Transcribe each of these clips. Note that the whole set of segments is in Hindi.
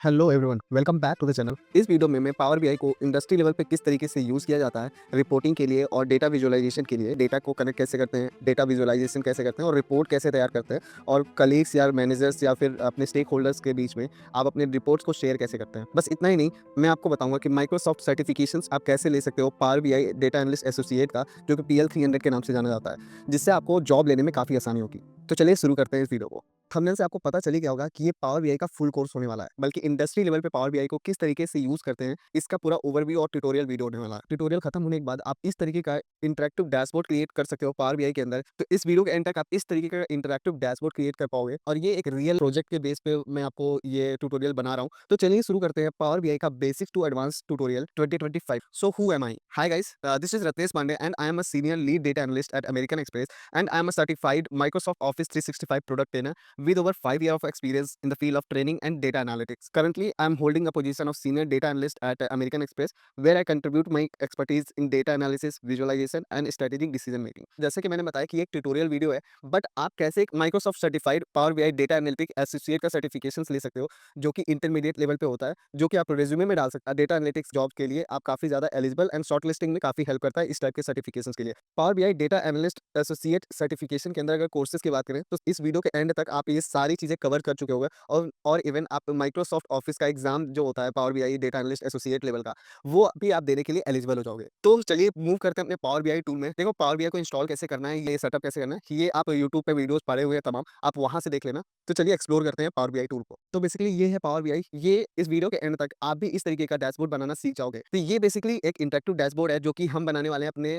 Hello everyone, welcome back to the channel. इस वीडियो में मैं पावर बीआई को इंडस्ट्री लेवल पे किस तरीके से यूज़ किया जाता है रिपोर्टिंग के लिए और डेटा विजुअलाइजेशन के लिए, डेटा को कनेक्ट कैसे करते हैं, डेटा विजुअलाइजेशन कैसे करते हैं और रिपोर्ट कैसे तैयार करते हैं और कलीग्स या मैनेजर्स या फिर अपने स्टेक होल्डर्स के बीच में आप अपने रिपोर्ट्स को शेयर कैसे करते हैं। बस इतना ही नहीं, मैं आपको बताऊंगा कि माइक्रोसॉफ्ट सर्टिफिकेशंस आप कैसे ले सकते हो power BI data analyst associate का, जो कि PL300 के नाम से जाना जाता है, जिससे आपको जॉब लेने में काफ़ी आसानी होगी। तो चलिए शुरू करते हैं इस वीडियो को। थंबनेल से आपको पता चल ही गया होगा कि ये पावर बीआई का फुल कोर्स होने वाला है, बल्कि इंडस्ट्री लेवल पे पावर बीआई को किस तरीके से यूज करते हैं इसका पूरा ओवरव्यू और ट्यूटोरियल वीडियो होने वाला है। ट्यूटोरियल खत्म होने के बाद आप इस तरीके का इंटरेक्टिव डैशबोर्ड क्रिएट कर सकते हो पावर बीआई के अंदर। तो इस वीडियो के एंड तक आप इस तरीके का इंटरेक्टिव डैशबोर्ड क्रिएट कर पाओगे और ये एक रियल प्रोजेक्ट के बेस पे मैं आपको ये ट्यूटोरियल बना रहा हूँ। तो चलिए शुरू करते हैं पावर बीआई का basic to advance tutorial 2025। So who am I? Hi guys, this is Ratnesh Pandey and I am a senior lead data analyst at American Express and I am a certified Microsoft Office 365 product trainer with over 5 years of experience in the field of training and data analytics. Currently, I am holding a position of senior data analyst at American Express, where I contribute my expertise in data analysis, visualization and strategic decision making. जैसे कि मैंने बताया कि ये एक ट्यूटोरियल वीडियो है, बट आप कैसे एक Microsoft certified power BI data analytic associate का सर्टिफिकेशन ले सकते हो, जो कि इंटरमीडिएट लेवल पे होता है, जो कि आप रेज्यूमे में डाल सकते हैं। डेटा एनालिटिक्स जॉब के लिए आप काफी ज्यादा एलिजिबल एंड शॉर्ट लिस्टिंग में काफी हेल्प करता है इस टाइप के सर्टिफिकेशन के लिए। Power BI data analyst associate certification के अंदर अगर कोर्सेज की बात करें तो इस वीडियो के एंड तक आप ये सारी चीजें कवर कर चुके होंगे और इवन आप माइक्रोसॉफ्ट ऑफिस का एग्जाम जो होता है power BI data analyst associate level का, वो भी आप देने के लिए एलिजिबल हो जाओगे। तो चलिए मूव करते हैं अपने पावर बीआई टूल में। देखो, पावर बीआई को इंस्टॉल कैसे करना है, ये सेटअप कैसे करना है, ये आप यूट्यूब पे वीडियोस पड़े हुए हैं तमाम, आप वहां से देख लेना। तो चलिए एक्सप्लोर करते हैं पावर बीआई टूल को। तो बेसिकली ये है पावर बीआई। ये इस वीडियो के एंड तक आप भी इस तरीके का डैशबोर्ड बनाना सीख जाओगे। तो ये बेसिकली एक इंटरेक्टिव डैशबोर्ड है जो कि हम बनाने वाले हैं अपने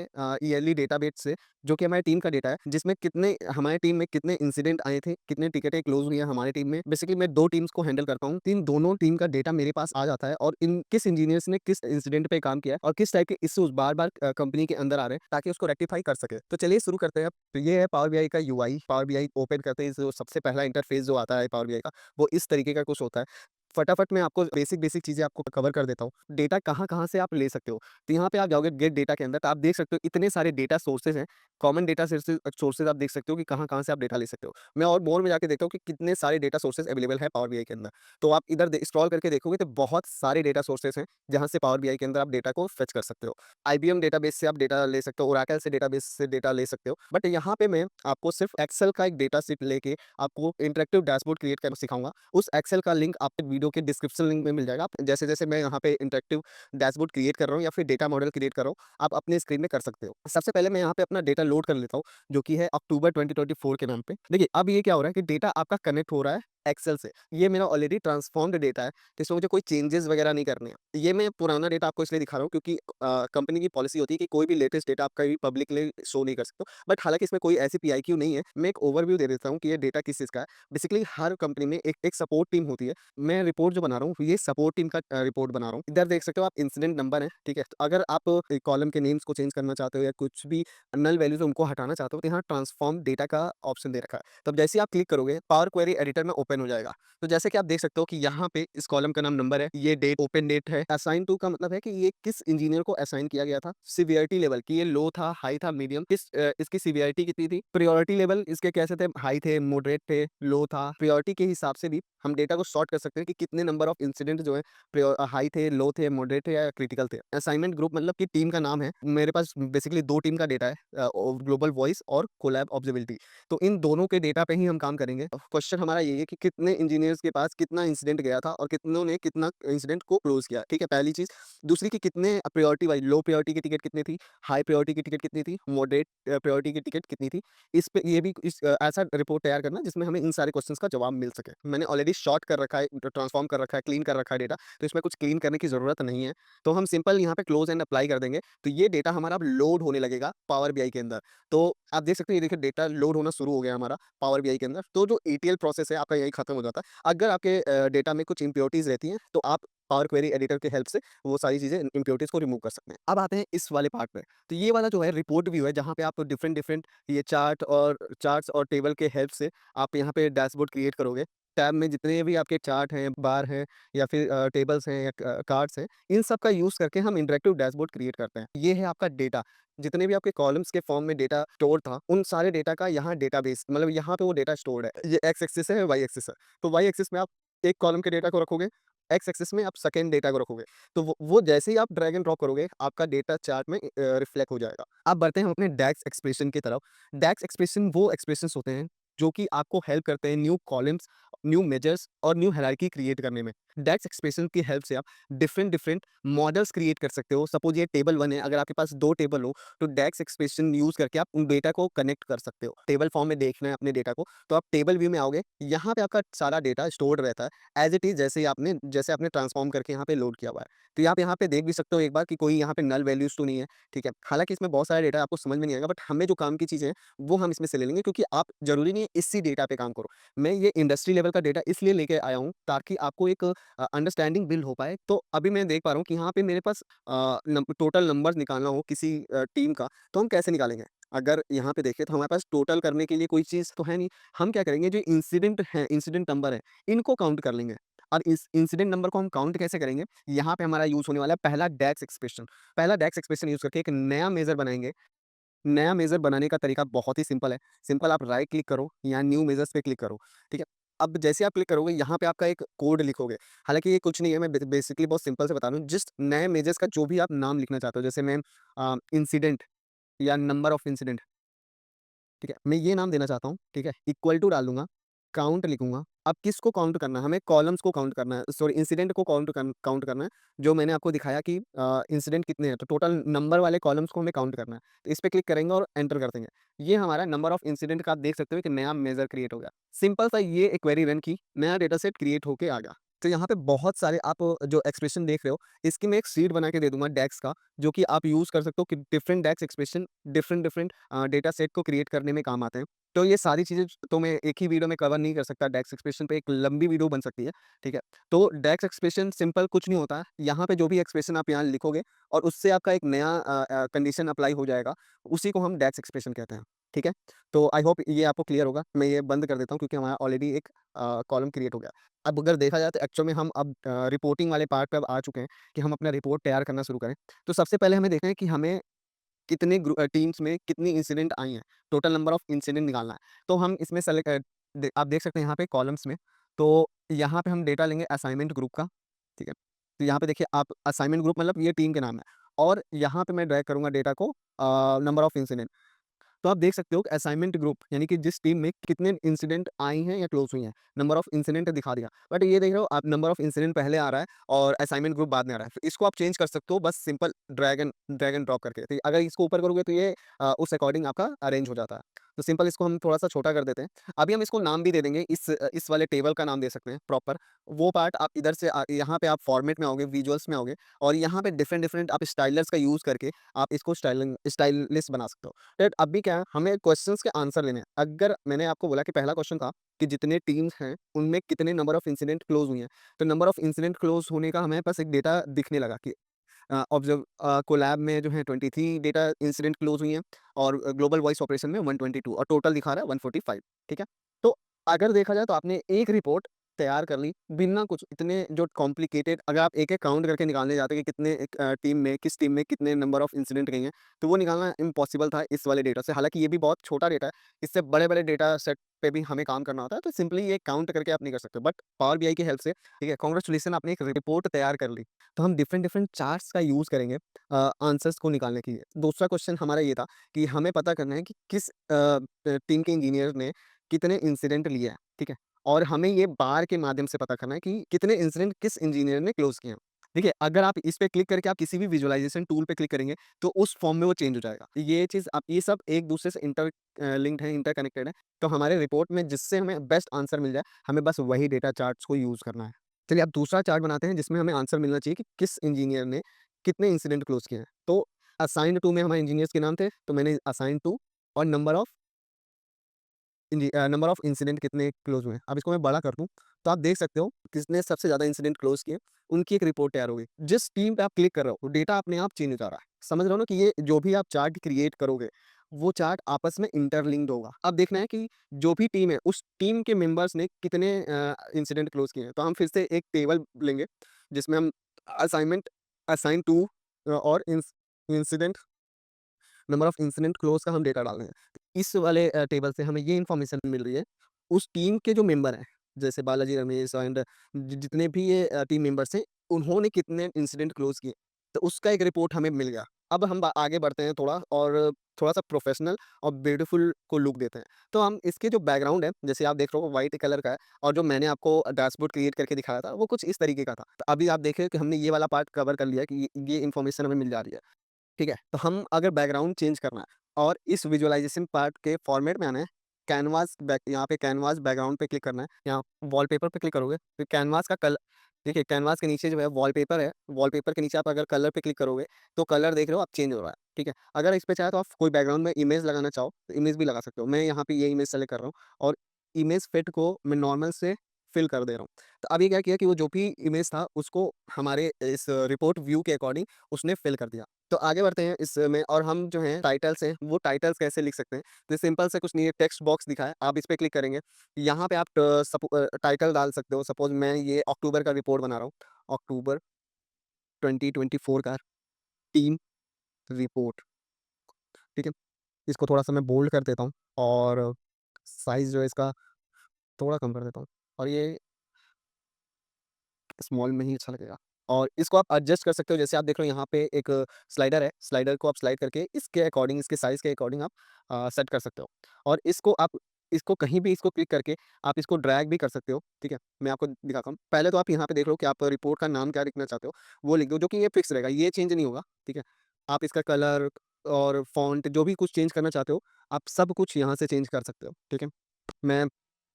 ईयरली डेटाबेस से, जो कि हमारी टीम का डेटा है, जिसमें कितने हमारे टीम में कितने इंसिडेंट आए थे, कितने टिकटें क्लोज हुई हैं हमारी टीम में। बेसिकली मैं 2 टीम्स को हैंडल करता हूँ। इन दोनों टीम का डेटा मेरे पास आ जाता है और इन किस इंजीनियर्स ने किस इंसिडेंट पे काम किया है और किस टाइप के इश्यूज बार-बार कंपनी के अंदर आ रहे हैं, ताकि उसको रेक्टिफाई कर सके। तो चलिए शुरू करते हैं अब। तो ये है पावर बीआई का यूआई। पावर बीआई ओपन करते ही जो सबसे पहला इंटरफेस जो आता है पावर बीआई का, वो इस तरीके का कुछ होता है। फटाफट मैं आपको बेसिक चीज़ें आपको कवर कर देता हूँ। डेटा कहाँ-कहाँ से आप ले सकते हो। तो यहाँ पे आप जाओगे गेट डेटा के अंदर, तो आप देख सकते हो इतने सारे डेटा सोर्सेज़ हैं। कॉमन डेटा सोर्सेज़ सोर्सेज़ आप देख सकते हो कि कहाँ-कहाँ से आप डेटा ले सकते हो। मैं और मोर में जाके देखता हूँ कि कितने सारे डेटा सोर्सेज़ अवेलेबल हैं पावर बीआई के अंदर। तो आप इधर दे स्क्रॉल करके देखोगे तो बहुत सारे डेटा सोर्सेज़ हैं, जहाँ से पावर बीआई के अंदर आप डेटा को फेच कर सकते हो। आईबीएम डेटाबेस से आप डेटा ले सकते हो, ओरेकल से डेटाबेस से डेटा ले सकते हो। बट यहाँ पे मैं आपको सिर्फ एक्सेल का एक डेटा शीट लेके आपको इंटरेक्टिव डैशबोर्ड क्रिएट करना सिखाऊँगा। उस एक्सेल का लिंक आपको वीडियो के डिस्क्रिप्शन लिंक में मिल जाएगा। आप जैसे-जैसे मैं यहाँ पे इंटरेक्टिव डैशबोर्ड क्रिएट कर रहा हूँ या फिर डेटा मॉडल क्रिएट कर रहा हूँ, आप अपने स्क्रीन में कर सकते हो। सबसे पहले मैं यहाँ पे अपना डेटा लोड कर लेता हूँ, जो कि है अक्टूबर 2024 के नाम पे। देखिए, अब ये क्या हो रहा है कि डेटा आपका कनेक्ट हो रहा है एक्सेल से। ये मेरा ऑलरेडी ट्रांसफॉर्म्ड डेटा है, तो इसमें मुझे कोई चेंजेस वगैरह नहीं करने हैं। ये मैं पुराना डेटा आपको इसलिए दिखा रहा हूँ क्योंकि कंपनी की पॉलिसी होती है कि कोई भी लेटेस्ट डेटा आप कभी पब्लिकली शो नहीं कर सकते हो। बट हालाँकि इसमें कोई ऐसी पीआईक्यू नहीं है। मैं एक ओवरव्यू दे देता हूँ कि ये डेटा किस चीज़ का है। बेसिकली हर कंपनी में एक एक सपोर्ट टीम होती है। मैं रिपोर्ट जो बना रहा हूँ, ये सपोर्ट टीम का रिपोर्ट बना रहा हूँ। इधर देख सकते हो आप इंसिडेंट नंबर है, ठीक है? तो अगर आप कॉलम के नेम्स को चेंज करना चाहते हो या कुछ भी नल वैल्यूज़ उनको हटाना चाहते हो, तो यहाँ ट्रांसफॉर्म डेटा का ऑप्शन दे रखा है। तब जैसे ही आप क्लिक करोगे, पावर क्वेरी एडिटर में ओपन हो जाएगा। तो जैसे कि आप देख सकते हो कि यहाँ पे इस कॉलम का नाम नंबर है, ये डेट ओपन डेट है। असाइन टू का मतलब है कि ये किस इंजीनियर को असाइन किया गया था। सिवियरिटी लेवल कि ये लो था, हाई था, मीडियम, इसकी सिवियरिटी कितनी थी। प्रायोरिटी लेवल इसके कैसे थे, हाई थे, मॉडरेट थे, लो था। प्रायोरिटी के हिसाब से भी हम डेटा को सॉर्ट कर सकते हैं कि कितने नंबर ऑफ इंसिडेंट जो है हाई थे, लो थे, मॉडरेट थे या क्रिटिकल थे। असाइनमेंट ग्रुप मतलब कि टीम का नाम है। मेरे पास बेसिकली 2 टीम का डेटा है, ग्लोबल वॉइस और कोलैब ऑब्जर्वेबिलिटी। तो इन दोनों के डेटा पे ही हम काम करेंगे। क्वेश्चन हमारा ये है कि कितने इंजीनियर्स के पास कितना इंसिडेंट गया था और कितनों ने कितना इंसिडेंट को क्लोज किया, ठीक है, पहली चीज़। दूसरी कि कितने प्रायोरिटी वाइज़ लो प्रायोरिटी की टिकट कितनी थी, हाई प्रायोरिटी की टिकट कितनी थी, मॉडरेट प्रायोरिटी की टिकट कितनी थी। इस पे ये भी ऐसा रिपोर्ट तैयार करना जिसमें हमें इन सारे क्वेश्चंस का जवाब मिल सके। मैंने ऑलरेडी शॉर्ट कर रखा है, ट्रांसफॉर्म कर रखा है, क्लीन कर रखा है डेटा, तो इसमें कुछ क्लीन करने की ज़रूरत नहीं है। तो हम सिंपल यहाँ पे क्लोज एंड अप्लाई कर देंगे, तो ये डेटा हमारा अब लोड होने लगेगा पावर बीआई के अंदर। तो आप देख सकते हैं, ये देखिए डेटा लोड होना शुरू हो गया हमारा पावर बीआई के अंदर। तो जो ETL प्रोसेस है आपका यही खत्म हो जाता है। अगर आपके डेटा में कुछ इम्प्योरिटीज़ रहती हैं, तो आप पावर क्वेरी एडिटर के हेल्प से वो सारी चीज़ें इम्प्योरिटीज़ को रिमूव कर सकते हैं। अब आते हैं इस वाले पार्ट पे। तो ये वाला जो है रिपोर्ट व्यू है, जहाँ पे आप डिफरेंट ये चार्ट्स और टेबल के हेल्प से आप यहाँ पे डैशबोर्ड क्रिएट करोगे। टैब में जितने भी आपके चार्ट हैं, बार हैं या फिर टेबल्स हैं या कार्ड्स हैं, इन सब का यूज़ करके हम इंटरैक्टिव डैशबोर्ड क्रिएट करते हैं। ये है आपका डेटा। जितने भी आपके कॉलम्स के फॉर्म में डेटा स्टोर था, उन सारे डेटा का यहाँ डेटाबेस, मतलब यहाँ पे वो डेटा स्टोर्ड है। ये एक्स एक्सिस है, वाई एक्सिस है। तो वाई एक्सिस में आप एक कॉलम के डेटा को रखोगे, एक्स एक्सिस में आप सेकंड डेटा को रखोगे। तो वो जैसे ही आप ड्रैग एंड ड्रॉप करोगे, आपका डेटा चार्ट में रिफ्लेक्ट हो जाएगा। अब बढ़ते हैं हम अपने डैक्स एक्सप्रेशन की तरफ। डैक्स एक्सप्रेशन वो एक्सप्रेशंस होते हैं जो कि आपको हेल्प करते हैं न्यू कॉलम्स, न्यू मेजर्स और न्यू हायरार्की क्रिएट करने में। डैक्स एक्सप्रेशन की हेल्प से आप डिफरेंट डिफरेंट मॉडल्स क्रिएट कर सकते हो। सपोज ये टेबल 1 है, अगर आपके पास 2 टेबल हो, तो डैक्स एक्सप्रेशन यूज़ करके आप उन डेटा को कनेक्ट कर सकते हो। टेबल फॉर्म में देखना है अपने डेटा को, तो आप टेबल व्यू में आओगे, यहाँ पे आपका सारा डेटा स्टोर्ड रहता है एज़ इट इज़, जैसे आपने ट्रांसफॉर्म करके यहाँ पे लोड किया हुआ है। तो आप यहाँ पे देख भी सकते हो एक बार कि कोई यहाँ पे नल वैल्यूज़ तो नहीं है, ठीक है। हालाँकि इसमें बहुत सारा डेटा आपको समझ में नहीं आएगा, बट हमें जो काम की चीज़ें हैं, वो हम इसमें से ले लेंगे, क्योंकि आप ज़रूरी नहीं है इसी डेटा पे काम करो। मैं ये इंडस्ट्री लेवल का डेटा इसलिए लेके आया हूँ, ताकि आपको एक अंडरस्टैंडिंग बिल्ड हो पाए। तो अभी मैं देख पा रहा हूँ कि यहाँ पे मेरे पास टोटल नंबर्स निकालना हो किसी टीम का, तो हम कैसे निकालेंगे? अगर यहाँ पे देखें तो हमारे पास टोटल करने के लिए कोई चीज़ तो है नहीं। हम क्या करेंगे, जो इंसिडेंट है, इंसिडेंट नंबर है, इनको काउंट कर लेंगे। और इस इंसिडेंट नंबर को हम काउंट कैसे करेंगे? यहाँ पे हमारा यूज़ होने वाला है पहला डेक्स एक्सप्रेशन। पहला डेक्स एक्सप्रेशन यूज़ करके एक नया मेज़र बनाएँगे। नया मेज़र बनाने का तरीका बहुत ही सिंपल है। सिंपल, आप राइट क्लिक करो, यहाँ न्यू मेजर्स पे क्लिक करो, ठीक है? अब जैसे आप क्लिक करोगे, यहाँ पे आपका एक कोड लिखोगे। हालाँकि ये कुछ नहीं है, मैं बेसिकली बहुत सिंपल से बता रहा हूँ। जिस नए मेजर्स का जो भी आप नाम लिखना चाहते हो, जैसे मैं इंसिडेंट या नंबर ऑफ इंसिडेंट, ठीक है? मैं ये नाम देना चाहता हूँ, ठीक है? इक्वल टू डाल दूँगा, काउंट लिखूँगा। अब किसको काउंट करना है? हमें कॉलम्स को काउंट करना है, सॉरी, इंसिडेंट को काउंट करना है। जो मैंने आपको दिखाया कि इंसिडेंट कितने हैं, तो टोटल नंबर वाले कॉलम्स को हमें काउंट करना है। तो इस पे क्लिक करेंगे और एंटर कर देंगे। ये हमारा नंबर ऑफ इंसिडेंट का आप देख सकते हो, एक नया मेजर क्रिएट हो गया। सिंपल सा ये एक क्वेरी रन की, नया डेटा सेट क्रिएट होके आ गया। तो यहाँ पे बहुत सारे आप जो एक्सप्रेशन देख रहे हो, इसकी मैं एक शीट बना के दे दूँगा डेक्स का, जो कि आप यूज़ कर सकते हो कि different decks expression different different data set को क्रिएट करने में काम आते हैं। तो ये सारी चीज़ें तो मैं एक ही वीडियो में कवर नहीं कर सकता, डेक्स एक्सप्रेशन पे एक लंबी वीडियो बन सकती है, ठीक है? तो डेक्स एक्सप्रेशन सिंपल कुछ नहीं होता है, यहाँ पे जो भी एक्सप्रेशन आप यहाँ लिखोगे और उससे आपका एक नया कंडीशन अप्लाई हो जाएगा, उसी को हम डेक्स एक्सप्रेशन कहते हैं, ठीक है? तो आई होप ये आपको क्लियर होगा। मैं ये बंद कर देता हूँ, क्योंकि हमारा ऑलरेडी एक कॉलम क्रिएट हो गया। अब अगर देखा जाए तो एक्चुअल में हम अब रिपोर्टिंग वाले पार्ट पे अब आ चुके हैं कि हम अपना रिपोर्ट तैयार करना शुरू करें। तो सबसे पहले हमें देखना है कि हमें कितने टीम्स में कितनी इंसिडेंट आई हैं, टोटल नंबर ऑफ इंसिडेंट निकालना है। तो हम इसमें आप देख सकते हैं यहाँ पे कॉलम्स में, तो यहाँ पे हम डेटा लेंगे असाइनमेंट ग्रुप का, ठीक है? तो यहाँ पे देखिए, आप असाइनमेंट ग्रुप मतलब ये टीम के नाम है, और यहाँ पे मैं ड्रैग करूँगा डेटा को नंबर ऑफ इंसिडेंट। तो आप देख सकते हो कि असाइनमेंट ग्रुप यानी कि जिस टीम में कितने इंसिडेंट आई हैं या क्लोज हुई हैं, नंबर ऑफ इंसिडेंट दिखा दिया। बट ये देख रहे हो आप, नंबर ऑफ इंसिडेंट पहले आ रहा है और असाइनमेंट ग्रुप बाद में आ रहा है। तो इसको आप चेंज कर सकते हो, बस सिंपल ड्रैग एंड ड्रॉप करके। तो अगर इसको ऊपर करोगे तो ये उस अकॉर्डिंग आपका अरेंज हो जाता है। तो सिंपल इसको हम थोड़ा सा छोटा कर देते हैं। अभी हम इसको नाम भी दे देंगे, इस वाले टेबल का नाम दे सकते हैं प्रॉपर। वो पार्ट आप इधर से यहाँ पे आप फॉर्मेट में आओगे, विजुअल्स में आओगे, और यहाँ पे डिफरेंट डिफरेंट आप स्टाइलर्स का यूज करके आप इसको स्टाइलिश बना सकते हो। राइट, अभी क्या है, हमें क्वेश्चंस के आंसर लेने हैं। अगर मैंने आपको बोला कि पहला क्वेश्चन था कि जितने टीम्स हैं उनमें कितने नंबर ऑफ इंसिडेंट क्लोज हुई हैं, तो नंबर ऑफ इंसिडेंट क्लोज होने का हमें पास एक डेटा दिखने लगा कि कोलैब में जो है 23 डेटा इंसिडेंट क्लोज हुई हैं, और ग्लोबल वॉइस ऑपरेशन में 122, और टोटल दिखा रहा है 145, ठीक है? तो अगर देखा जाए तो आपने एक रिपोर्ट तैयार कर ली बिना कुछ इतने जो कॉम्प्लिकेटेड, अगर आप एक-एक काउंट करके निकालने जाते कि कितने किस टीम में कितने नंबर ऑफ इंसिडेंट गई हैं, तो वो निकालना इम्पॉसिबल था इस वाले डेटा से। हालाँकि ये भी बहुत छोटा डेटा है, इससे बड़े-बड़े डेटा सेट पे भी हमें काम करना होता है, तो सिंपली ये काउंट करके आप नहीं कर सकते। बट पावर बीआई की हेल्प से, ठीक है, कांग्रेचुलेशन, आपने एक रिपोर्ट तैयार कर ली। तो हम डिफरेंट डिफरेंट चार्ट्स का यूज़ करेंगे आंसर्स को निकालने के लिए। दूसरा क्वेश्चन हमारा ये था कि हमें पता करना है कि किस टीम के इंजीनियर ने कितने इंसिडेंट लिए हैं, ठीक है? और हमें ये बार के माध्यम से पता करना है कि कितने इंसिडेंट किस इंजीनियर ने क्लोज़ किए हैं। देखिए, अगर आप इस पे क्लिक करके आप किसी भी विजुअलाइज़ेशन टूल पे क्लिक करेंगे, तो उस फॉर्म में वो चेंज हो जाएगा। ये चीज़ आप, ये सब एक दूसरे से लिंक्ड है, इंटरकनेक्टेड है। तो हमारे रिपोर्ट में जिससे हमें बेस्ट आंसर मिल जाए, हमें बस वही डेटा चार्ट्स को यूज़ करना है। चलिए अब दूसरा चार्ट बनाते हैं, जिसमें हमें आंसर मिलना चाहिए कि किस इंजीनियर ने कितने इंसिडेंट क्लोज़ किए हैं। तो असाइन्ड टू में हमारे इंजीनियर्स के नाम थे, तो मैंने असाइन टू, और नंबर ऑफ इंसिडेंट कितने क्लोज़ हुए हैं। अब इसको मैं बड़ा कर दूँ, तो आप देख सकते हो किसने सबसे ज़्यादा इंसिडेंट क्लोज़ किए, उनकी एक रिपोर्ट तैयार होगी। जिस टीम पे आप क्लिक कर रहे हो, डेटा अपने आप चेंज हो जा रहा है। समझ रहे हो ना कि ये जो भी आप चार्ट क्रिएट करोगे, वो चार्ट आपस में इंटरलिंक्ड होगा। अब देखना है कि जो भी टीम है, उस टीम के मेंबर्स ने कितने इंसिडेंट क्लोज़ किए हैं। तो हम फिर से एक टेबल लेंगे, जिसमें हम असाइनमेंट असाइन टू और incident number of incident close का हम डेटा डाल रहे हैं। इस वाले टेबल से हमें ये इन्फॉर्मेशन मिल रही है, उस टीम के जो मेंबर हैं, जैसे बालाजी रमेश एंड जितने भी ये टीम मेंबर्स हैं, उन्होंने कितने इंसिडेंट क्लोज किए, तो उसका एक रिपोर्ट हमें मिल गया। अब हम आगे बढ़ते हैं थोड़ा और थोड़ा सा प्रोफेशनल और ब्यूटीफुल को लुक देते हैं। तो हम इसके जो बैकग्राउंड है, जैसे आप देख रहे हो व्हाइट कलर का है, और जो मैंने आपको डैशबोर्ड क्रिएट करके दिखाया था वो कुछ इस तरीके का था। तो अभी आप देखें कि हमने ये वाला पार्ट कवर कर लिया कि ये इन्फॉर्मेशन हमें मिल जा रही है। ठीक है? तो हम अगर बैकग्राउंड चेंज करना है और इस विजुअलाइज़ेशन पार्ट के फॉर्मेट में आना है, कैनवास बैक यहाँ पे कैनवास बैकग्राउंड पे क्लिक करना है, यहाँ वॉलपेपर पे क्लिक करोगे, फिर कैनवास का कल देखिए कैनवास के नीचे जो है वॉलपेपर है, वॉलपेपर के नीचे आप अगर कलर पे क्लिक करोगे, तो कलर देख रहे हो आप चेंज हो रहा है, ठीक है? अगर इस पे चाहे तो आप कोई बैकग्राउंड में इमेज लगाना चाहो, तो इमेज भी लगा सकते हो। मैं यहाँ पे ये इमेज सेलेक्ट कर रहा हूँ और इमेज फिट को मैं नॉर्मल से फिल कर दे रहा हूँ। तो अभी क्या किया कि वो जो भी इमेज था उसको हमारे इस रिपोर्ट व्यू के अकॉर्डिंग उसने फिल कर दिया। तो आगे बढ़ते हैं इसमें और हम जो हैं टाइटल्स हैं, वो टाइटल्स कैसे लिख सकते हैं? तो सिंपल से कुछ नहीं है, टेक्स्ट बॉक्स दिखा है, आप इस पे क्लिक करेंगे। यहाँ पे आप टाइटल डाल सकते हो, सपोज़ मैं ये अक्टूबर का रिपोर्ट बना रहा हूँ, अक्टूबर 2024 का टीम रिपोर्ट, ठीक है? इसको थोड़ा-सा मैं बोल्ड कर देता हूँ और साइज़ जो है इसका थोड़ा कम कर देता हूँ और ये स्मॉल में ही अच्छा लगेगा और इसको आप एडजस्ट कर सकते हो। जैसे आप देख रहे हो यहाँ पे एक स्लाइडर है, स्लाइडर को आप स्लाइड करके इसके अकॉर्डिंग, इसके साइज़ के अकॉर्डिंग आप सेट कर सकते हो और इसको कहीं भी इसको क्लिक करके आप इसको ड्रैग भी कर सकते हो, ठीक है? मैं आपको दिखाता हूँ। पहले तो आप यहाँ पे देख लो कि आप रिपोर्ट का नाम क्या लिखना चाहते हो, वो लिख दो, जो कि ये फिक्स रहेगा, ये चेंज नहीं होगा, ठीक है? आप इसका कलर और फ़ॉन्ट जो भी कुछ चेंज करना चाहते हो, आप सब कुछ यहाँ से चेंज कर सकते हो, ठीक है? मैं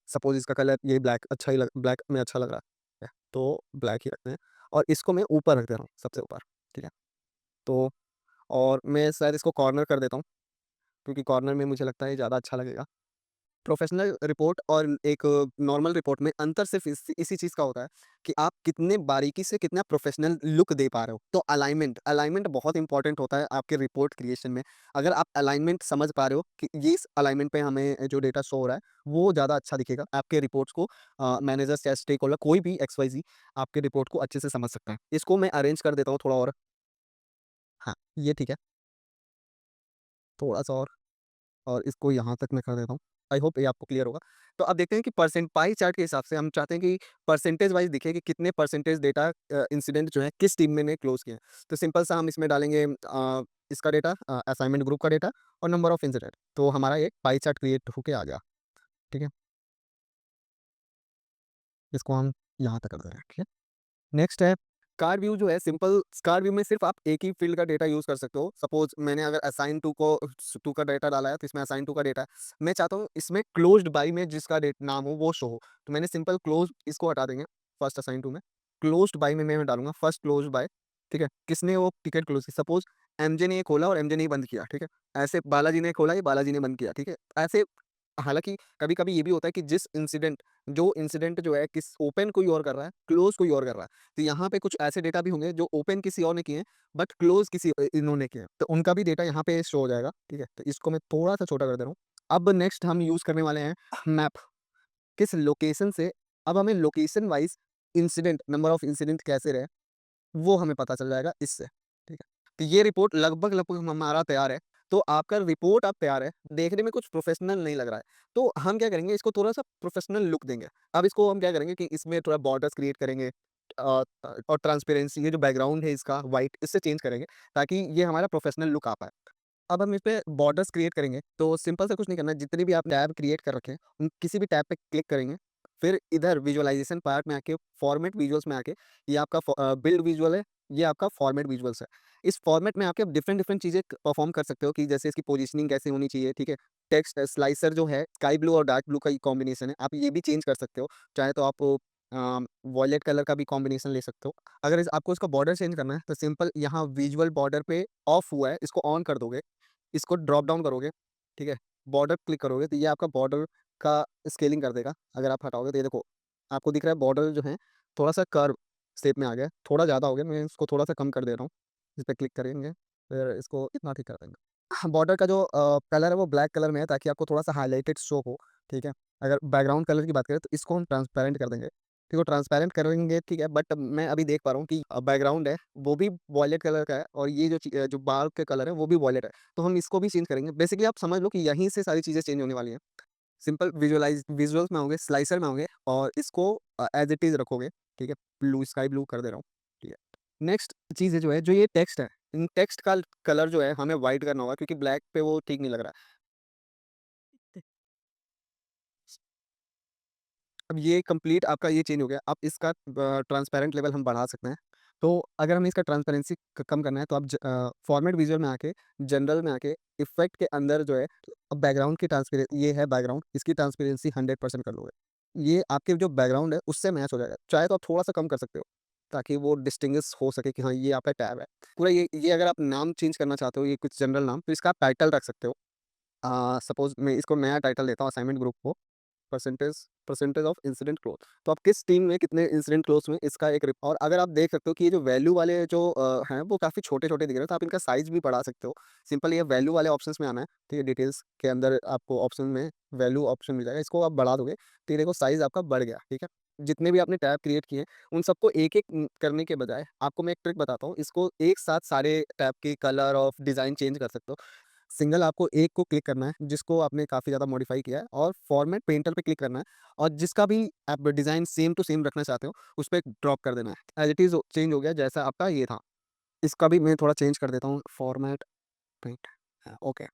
सपोज़ इसका कलर ये ब्लैक में अच्छा लग रहा है, तो ब्लैक ही रखते हैं और इसको मैं ऊपर रख दे रहा हूँ, सबसे ऊपर, ठीक है? तो और मैं शायद इसको कॉर्नर कर देता हूँ, क्योंकि कॉर्नर में मुझे लगता है ये ज़्यादा अच्छा लगेगा। प्रोफ़ेशनल रिपोर्ट और एक नॉर्मल रिपोर्ट में अंतर सिर्फ़ इसी चीज़ का होता है कि आप कितने बारीकी से कितना प्रोफ़ेशनल लुक दे पा रहे हो। तो अलाइनमेंट बहुत इम्पोर्टेंट होता है आपके रिपोर्ट क्रिएशन में। अगर आप अलाइनमेंट समझ पा रहे हो कि ये इस अलाइनमेंट पे हमें जो डेटा शो हो रहा है, वो ज़्यादा अच्छा दिखेगा। आपके रिपोर्ट्स को मैनेजर्स या स्टेक होल्डर कोई भी XYZ आपके रिपोर्ट को अच्छे से समझ सकता है। इसको मैं अरेंज कर देता हूँ थोड़ा और। हाँ, ये ठीक है, थोड़ा-सा और इसको यहाँ तक मैं कर देता हूँ। आई होप ये आपको क्लियर होगा। तो अब देखते हैं कि परसेंट पाई चार्ट के हिसाब से हम चाहते हैं कि परसेंटेज वाइज़ दिखे कि कितने परसेंटेज डेटा इंसिडेंट जो है किस टीम में ने क्लोज़ किए हैं। तो सिंपल सा हम इसमें डालेंगे इसका डेटा असाइनमेंट ग्रुप का डेटा और नंबर ऑफ इंसिडेंट। तो हमारा एक पाई चार्ट क्रिएट होके आ गया। ठीक है? इसको हम यहाँ तक कर दे रहे हैं। ठीक है? नेक्स्ट है कार व्यू जो है सिंपल कार व्यू में सिर्फ आप एक ही फील्ड का डेटा यूज़ कर सकते हो। सपोज़ मैंने अगर असाइन टू का डेटा डाला है तो इसमें असाइन टू का डेटा है। मैं चाहता हूँ इसमें क्लोज्ड बाय में जिसका डेट नाम हो वो शो हो। तो मैंने सिंपल क्लोज़ इसको हटा देंगे फर्स्ट असाइन टू में। क्लोज्ड बाय में मैं डालूँगा फर्स्ट क्लोज्ड बाय, ठीक है? किसने वो टिकट क्लोज़ की सपोज़ एमजे ने ये खोला और एमजे ने ही बंद किया, ठीक है? ऐसे बालाजी ने खोला, ये बालाजी ने बंद किया, ठीक है? ऐसे हालाँकि कभी-कभी ये भी होता है कि जो इंसिडेंट जो है किस ओपन कोई और कर रहा है, क्लोज़ कोई और कर रहा है। तो यहाँ पे कुछ ऐसे डेटा भी होंगे जो ओपन किसी और ने किए हैं, बट क्लोज़ इन्होंने किए हैं। तो उनका भी डेटा यहाँ पे शो हो जाएगा, ठीक है? तो इसको मैं थोड़ा-सा छोटा कर दे रहा हूँ। अब नेक्स्ट हम यूज़ करने वाले हैं मैप। किस लोकेशन से अब हमें location wise number of incident कैसे रहे, वो हमें पता चल जाएगा इससे, ठीक है? तो ये रिपोर्ट लगभग हमारा तैयार है। तो आपका रिपोर्ट अब तैयार है, देखने में कुछ प्रोफ़ेशनल नहीं लग रहा है। तो हम क्या करेंगे इसको थोड़ा-सा प्रोफ़ेशनल लुक देंगे। अब इसको हम क्या करेंगे कि इसमें थोड़ा बॉर्डर्स क्रिएट करेंगे और ट्रांसपेरेंसी ये जो बैकग्राउंड है इसका व्हाइट इससे चेंज करेंगे ताकि ये हमारा प्रोफ़ेशनल लुक आ पाए। अब हम इस पे बॉर्डर्स क्रिएट करेंगे, तो सिंपल सा कुछ नहीं करना है, जितने भी आप टैब क्रिएट कर रखे हैं, उन किसी भी टैब पे क्लिक करेंगे, फिर इधर विजुअलाइज़ेशन पार्ट में आके फॉर्मेट विजुअल्स में आके ये आपका बिल्ड विजुअल है, ये आपका फॉर्मेट विजुअल्स है। इस फॉर्मेट में आके आप डिफरेंट-डिफरेंट चीज़ें परफॉर्म कर सकते हो कि जैसे इसकी पोजीशनिंग कैसे होनी चाहिए, ठीक है? टेक्स्ट स्लाइसर जो है स्काई ब्लू और डार्क ब्लू का ही कॉम्बिनेशन है, आप ये भी चेंज कर सकते हो। चाहे तो आप वॉयलेट कलर का भी कॉम्बिनेशन ले सकते हो। अगर इस आपको इसका बॉर्डर चेंज करना है, तो सिंपल यहाँ विजुअल बॉर्डर पे ऑफ हुआ है, इसको ऑन कर दोगे। इसको ड्रॉप डाउन करोगे, ठीक है? बॉर्डर क्लिक करोगे तो ये आपका बॉर्डर का स्केलिंग कर देगा। अगर आप हटाओगे तो ये देखो, आपको दिख रहा है बॉर्डर जो है थोड़ा-सा कर्व शेप में आ गया है, थोड़ा ज़्यादा हो गया, मैं इसको थोड़ा-सा कम कर दे रहा हूँ। इस पे क्लिक करेंगे, फिर इसको इतना ठीक कर देंगे। बॉर्डर का जो कलर है वो ब्लैक कलर में है ताकि आपको थोड़ा-सा हाइलाइटेड शो हो, ठीक है? अगर बैकग्राउंड कलर की बात करें तो इसको हम ट्रांसपेरेंट कर देंगे। देखो ट्रांसपेरेंट करेंगे ठीक है, बट मैं अभी देख पा रहा हूँ कि बैकग्राउंड है वो भी वॉयलेट कलर का है और ये जो बाल के कलर है वो भी वॉयलेट है। तो हम इसको भी चेंज करेंगे। बेसिकली आप समझ लो कि यहीं से सारी चीज़ें चेंज होने वाली हैं। सिंपल विजुअल्स में आओगे, स्लाइसर में आओगे और इसको एज इट इज़ रखोगे, ठीक है? ब्लू, स्काई ब्लू कर दे रहा हूँ, ठीक है? नेक्स्ट चीज़ है जो है, जो ये टेक्स्ट है, इन टेक्स्ट का कलर जो है हमें व्हाइट करना होगा, क्योंकि ब्लैक पे वो ठीक नहीं लग रहा है। अब ये कंप्लीट आपका ये चेंज हो गया। अब इसका ट्रांसपेरेंट लेवल हम बढ़ा सकते हैं। तो अगर हमें इसका ट्रांसपेरेंसी कम करना है, तो आप फॉर्मेट विजुअल में आके, जनरल में आके, इफेक्ट के अंदर जो है, बैकग्राउंड की ट्रांसपेरेंस, ये है बैकग्राउंड, इसकी ट्रांसपेरेंसी 100% कर लोगे। ये आपके जो बैकग्राउंड है उससे मैच हो जाएगा। चाहे तो आप थोड़ा सा कम कर सकते हो, ताकि वो डिस्टिंग्विश हो सके कि हाँ, ये आपका टैब है। पूरा ये अगर आप नाम चेंज करना चाहते हो, ये कुछ जनरल नाम, तो इसका आप टाइटल रख सकते हो। सपोज मैं इसको नया टाइटल देता हूँ असाइनमेंट ग्रुप को, percentage percentage of incident close. तो आप किस टीम में कितने इंसिडेंट क्लोज हुए, इसका एक और अगर आप देख सकते हो कि ये जो वैल्यू वाले जो हैं, वो काफ़ी छोटे छोटे दिख रहे हैं, तो आप इनका साइज भी बढ़ा सकते हो। सिंपल ये वैल्यू वाले ऑप्शंस में आना है, ठीक है? डिटेल्स के अंदर आपको ऑप्शन में वैल्यू ऑप्शन मिल जाएगा, इसको आप बढ़ा दोगे तो ये देखो साइज आपका बढ़ गया, ठीक है? जितने भी आपने टैब क्रिएट किए हैं, उन सबको एक एक करने के बजाय आपको मैं एक ट्रिक बताता हूँ, इसको एक साथ सारे टैब के कलर और डिज़ाइन चेंज कर सकते हो। सिंगल आपको एक को क्लिक करना है जिसको आपने काफ़ी ज़्यादा मॉडिफाई किया है, और फॉर्मेट पेंटर पे क्लिक करना है, और जिसका भी आप डिज़ाइन सेम टू सेम रखना चाहते हो उस पे ड्रॉप कर देना है। एज इट इज़ चेंज हो गया जैसा आपका ये था। इसका भी मैं थोड़ा चेंज कर देता हूँ, फॉर्मेट पेंट, ओके।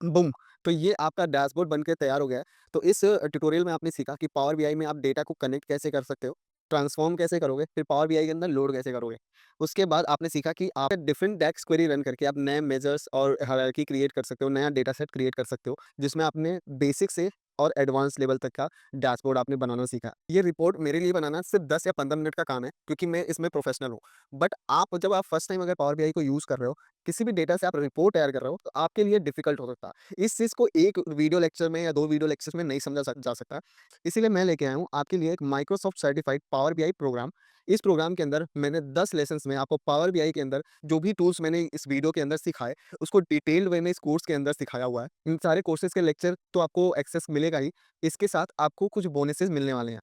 बूम! तो ये आपका डैशबोर्ड बन के तैयार हो गया है। तो इस ट्यूटोरियल में आपने सीखा कि पावर बीआई में आप डेटा को कनेक्ट कैसे कर सकते हो, ट्रांसफ़ॉर्म कैसे करोगे, फिर पावर बीआई के अंदर लोड कैसे करोगे। उसके बाद आपने सीखा कि आप डिफरेंट डेक्स क्वेरी रन करके आप नए मेजर्स और हायरार्की क्रिएट कर सकते हो, नया डेटा सेट क्रिएट कर सकते हो, जिसमें आपने बेसिक से और एडवांस लेवल तक का डैशबोर्ड आपने बनाना सीखा। ये रिपोर्ट मेरे लिए बनाना सिर्फ़ 10 या 15 मिनट का काम है, क्योंकि मैं इसमें प्रोफेशनल हूँ। बट आप जब आप फर्स्ट टाइम अगर पावर बीआई को यूज़ कर रहे हो, किसी भी डेटा से आप रिपोर्ट तैयार कर रहे हो, तो आपके लिए डिफ़िकल्ट हो सकता है। इस चीज़ को एक वीडियो लेक्चर में या 2 वीडियो लेक्चर्स में नहीं समझा जा सकता। इसीलिए मैं लेके आया हूँ आपके लिए एक Microsoft certified power BI program. इस प्रोग्राम के अंदर मैंने 10 लेसन्स में आपको पावर बीआई के अंदर जो भी टूल्स मैंने इस वीडियो के अंदर सिखाए, उसको डिटेल्ड वे में इस कोर्स के अंदर सिखाया हुआ है। इन सारे कोर्सेज़ के लेक्चर तो आपको एक्सेस मिलेगा ही, इसके साथ आपको कुछ बोनसेस मिलने वाले हैं।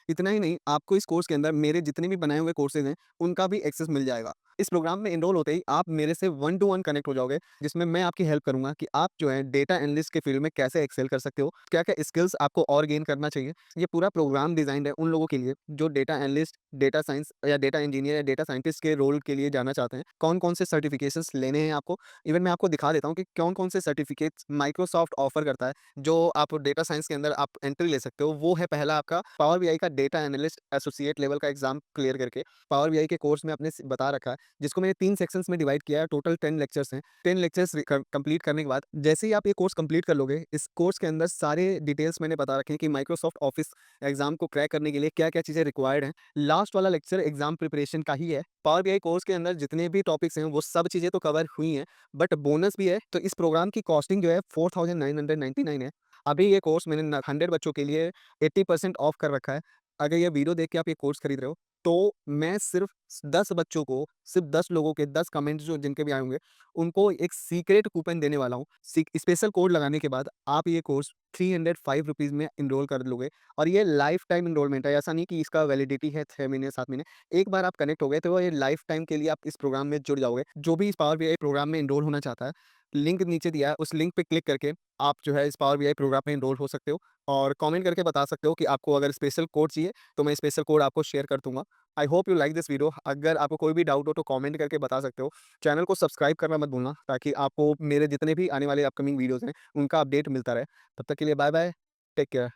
इतना ही नहीं, आपको इस कोर्स के अंदर मेरे जितने भी बनाए हुए कोर्सेज़ हैं, उनका भी एक्सेस मिल जाएगा। इस प्रोग्राम में एनरोल होते ही आप मेरे से वन टू वन कनेक्ट हो जाओगे, जिसमें मैं आपकी हेल्प करूँगा कि आप जो है डेटा एनालिस्ट के फील्ड में कैसे एक्सेल कर सकते हो, क्या-क्या स्किल्स आपको और गेन करना चाहिए। ये पूरा प्रोग्राम डिज़ाइन्ड है उन लोगों के लिए जो डेटा एनालिस्ट, डेटा साइंस या डेटा इंजीनियर या डेटा साइंटिस्ट के रोल के लिए जाना चाहते हैं। कौन-कौन से सर्टिफिकेशंस लेने हैं आपको, इवन मैं आपको दिखा देता हूँ कि कौन-कौन से सर्टिफिकेट्स माइक्रोसॉफ्ट ऑफर करता है, जो आप डेटा साइंस के अंदर आप एंट्री ले सकते हो। वो है पहला आपका पावर बीआई का डेटा एनालिस्ट एसोसिएट लेवल का एग्जाम क्लियर करके पावर बीआई के कोर्स में आपने बता रखा है, जिसको मैंने 3 सेक्शंस में डिवाइड किया है। टोटल 10 लेक्चर्स हैं। 10 लेक्चर्स कंप्लीट करने के बाद जैसे ही आप ये कोर्स कंप्लीट कर लोगे, इस कोर्स के अंदर सारे डिटेल्स मैंने बता रखे हैं कि माइक्रोसॉफ्ट ऑफिस एग्जाम को क्रैक करने के लिए क्या-क्या चीज़ें रिक्वायर्ड हैं। लास्ट वाला लेक्चर एग्जाम प्रिपरेशन का ही है। पावर बीआई कोर्स के अंदर जितने भी टॉपिक्स हैं वो सब चीज़ें तो कवर हुई हैं, बट बोनस भी है। तो इस प्रोग्राम की कॉस्टिंग जो है 4999 है। अभी ये कोर्स मैंने 100 बच्चों के लिए 80% ऑफ कर रखा है। अगर ये वीडियो देख के आप ये कोर्स खरीद रहे हो, तो मैं सिर्फ़ 10 बच्चों को, सिर्फ़ 10 लोगों के 10 कमेंट्स जो जिनके भी आए होंगे, उनको एक सीक्रेट कूपन देने वाला हूँ। स्पेशल कोड लगाने के बाद आप ये कोर्स ₹305 में एनरोल कर लोगे, और ये लाइफ़ टाइम एनरोलमेंट है। ऐसा नहीं कि इसका वैलिडिटी है 6 महीने, 7 महीने। एक बार आप कनेक्ट हो गए तो ये लाइफ़ टाइम के लिए आप इस प्रोग्राम में जुड़ जाओगे। जो भी इस पावर बीआई प्रोग्राम में एनरोल होना चाहता है, लिंक नीचे दिया है, उस लिंक पे क्लिक करके आप जो है इस पावर बीआई प्रोग्राम में एनरोल हो सकते हो, और कमेंट करके बता सकते हो कि आपको अगर स्पेशल कोड चाहिए, तो मैं स्पेशल कोड आपको शेयर कर दूँगा। I hope you like this video. अगर आपको कोई भी डाउट हो तो कमेंट करके बता सकते हो। चैनल को सब्सक्राइब करना मत भूलना, ताकि आपको मेरे जितने भी आने वाले अपकमिंग वीडियोज़ हैं, उनका अपडेट मिलता रहे। तब तक के लिए बाय बाय, टेक केयर।